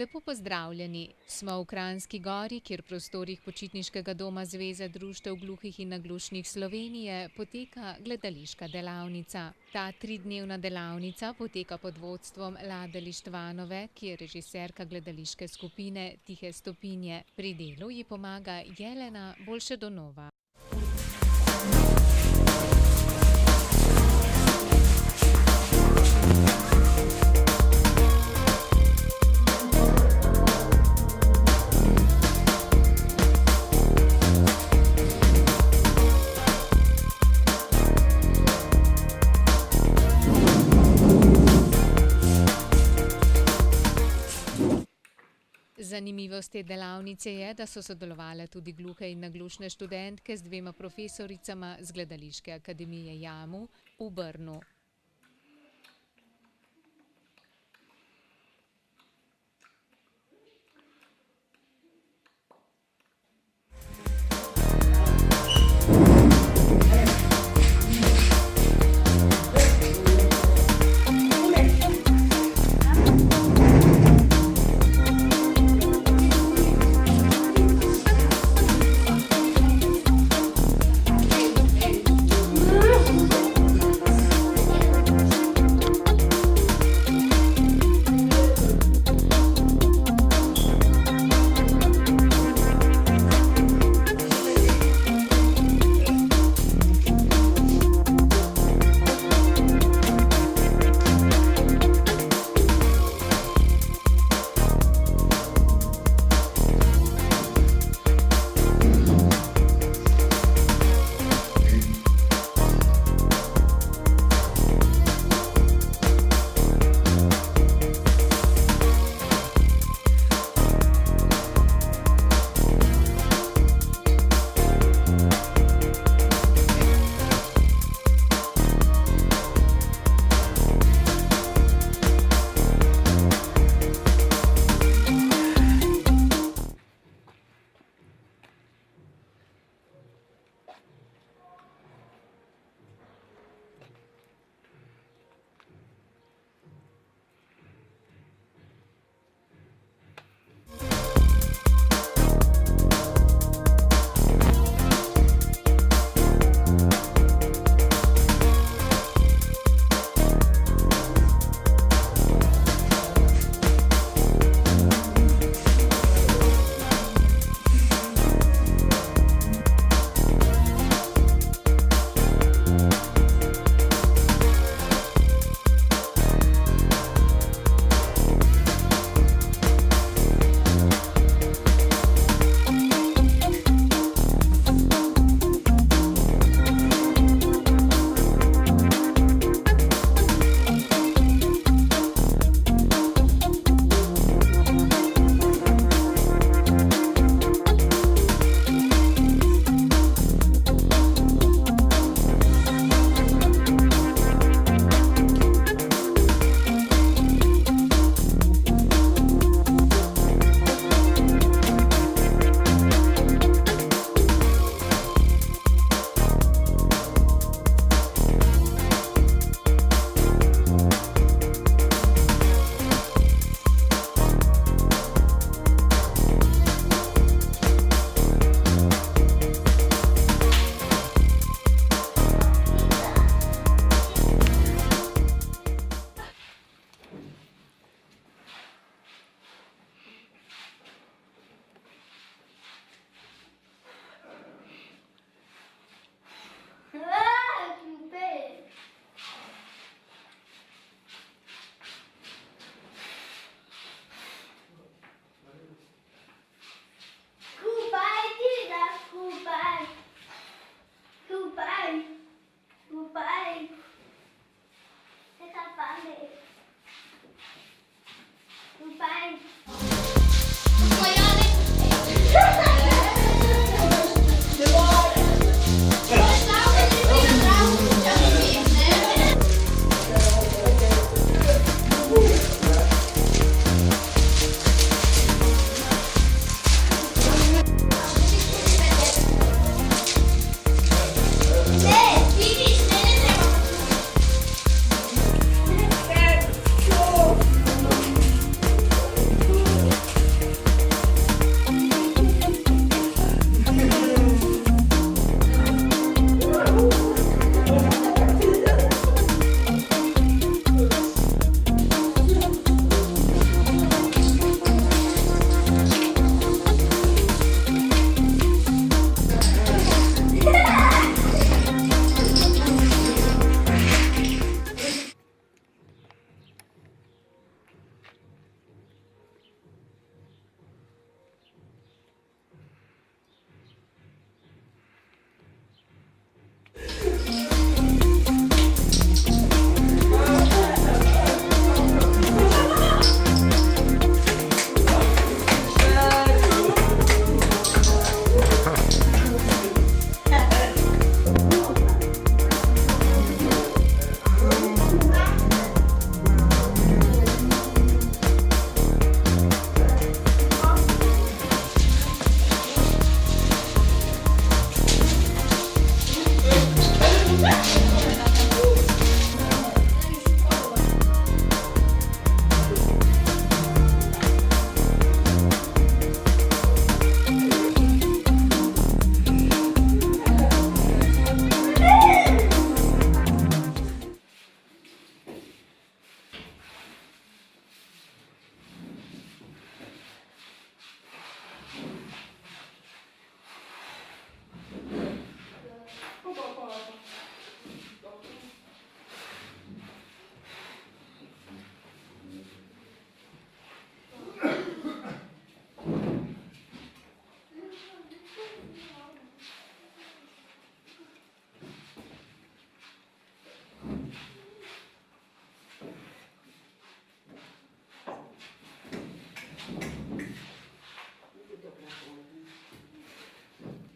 Lepo pozdravljeni. Smo v Kranjski Gori, kjer v prostorih počitniškega doma Zveze društev gluhih in naglušnih Slovenije poteka gledališka delavnica. Ta tridnevna delavnica poteka pod vodstvom Lade Lištvanove, ki je režiserka gledališke skupine Tihe stopinje. Pri delu ji pomaga Jelena Bolšedonova. Zanimivost te delavnice je, da so sodelovale tudi gluhe in naglušne študentke z dvema profesoricama z Gledališke akademije JAMU v Brnu.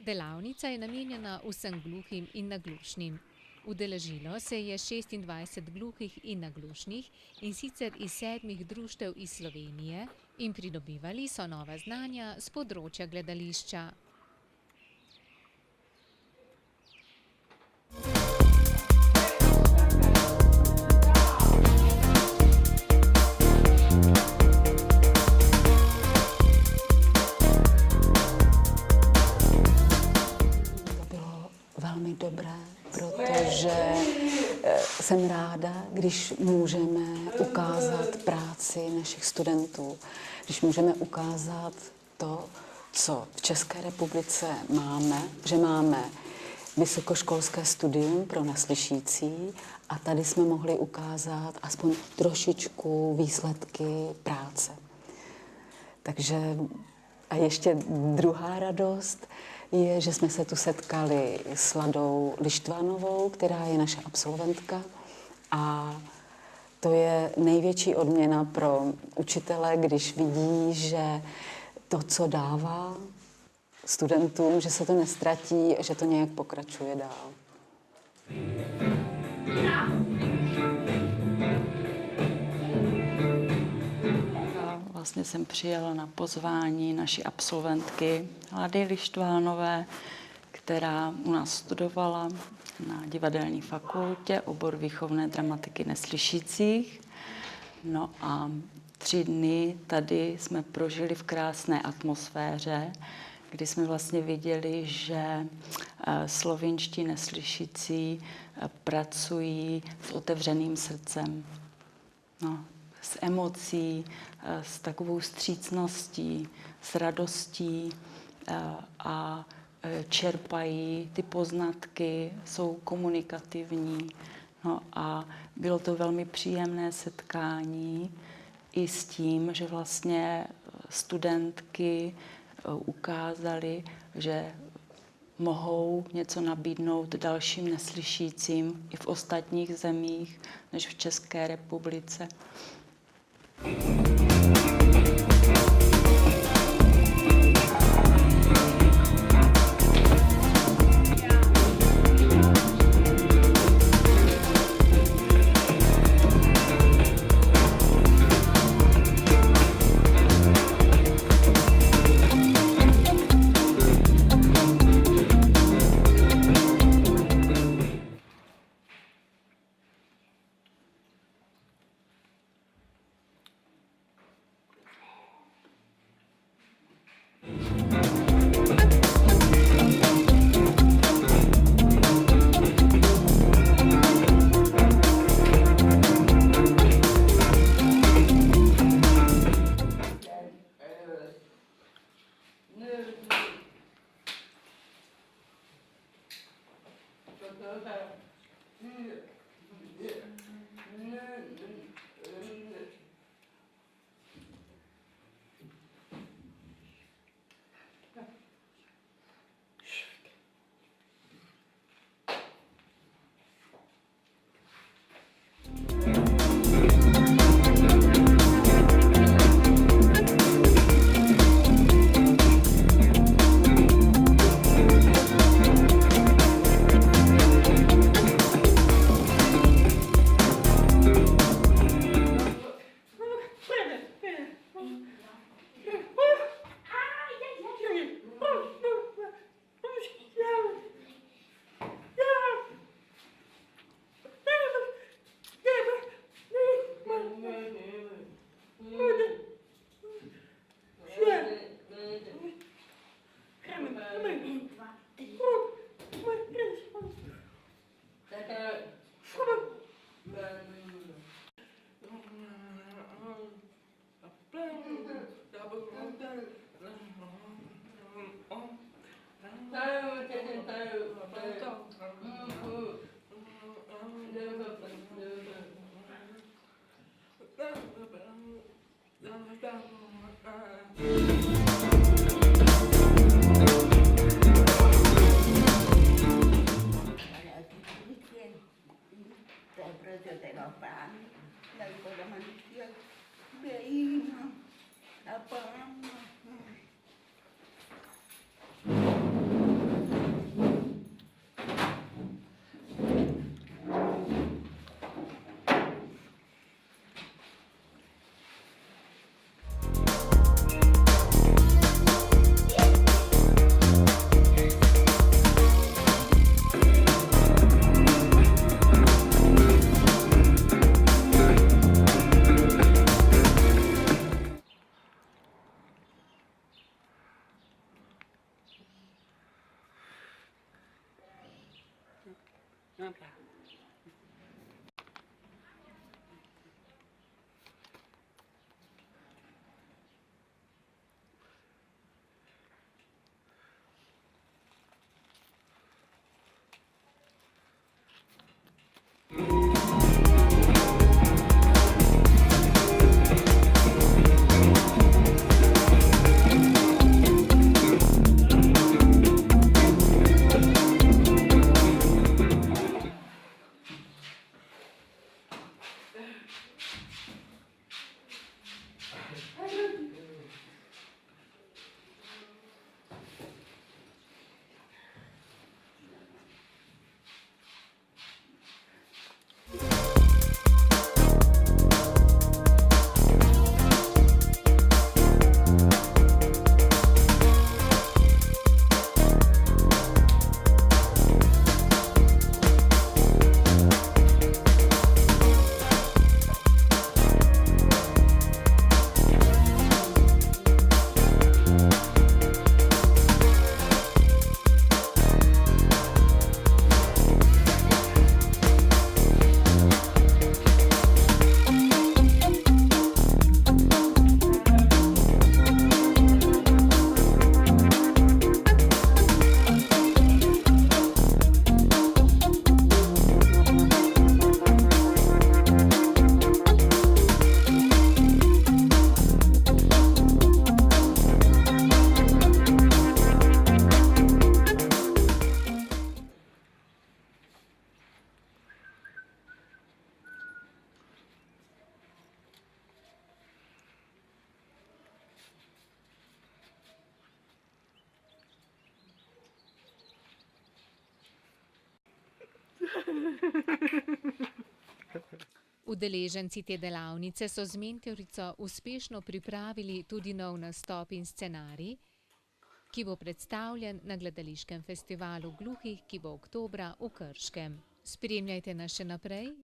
Delavnica je namenjena vsem gluhim in naglušnim. Udeležilo se je 26 gluhih in naglušnih, in sicer iz 7 društev iz Slovenije, in pridobivali so nova znanja s področja gledališča. Velmi dobré, protože jsem ráda, když můžeme ukázat práci našich studentů, když můžeme ukázat to, co v České republice máme, že máme vysokoškolské studium pro neslyšící a tady jsme mohli ukázat aspoň trošičku výsledky práce. Takže a ještě druhá radost je, že jsme se tu setkali s Ladou Lištvanovou, která je naše absolventka, a to je největší odměna pro učitele, když vidí, že to, co dává studentům, že se to nestratí, že to nějak pokračuje dál. Vlastně jsem přijela na pozvání naší absolventky Lady Lištvánové, která u nás studovala na divadelní fakultě obor výchovné dramatiky neslyšících. No a 3 dny tady jsme prožili v krásné atmosféře, kdy jsme vlastně viděli, že slovinští neslyšící pracují s otevřeným srdcem. No, s emocí, s takovou vstřícností, s radostí a čerpají ty poznatky, jsou komunikativní. No a bylo to velmi příjemné setkání i s tím, že vlastně studentky ukázaly, že mohou něco nabídnout dalším neslyšícím i v ostatních zemích než v České republice. តែដល់ប្រាំនៅក៏ដល់មកទៀតវាអ៊ីណាដល់ប្រាំ Udeleženci te delavnice so z mentorico uspešno pripravili tudi nov nastop in scenarij, ki bo predstavljen na gledališkem festivalu gluhih, ki bo oktobra v Krškem. Spremljajte nas še naprej.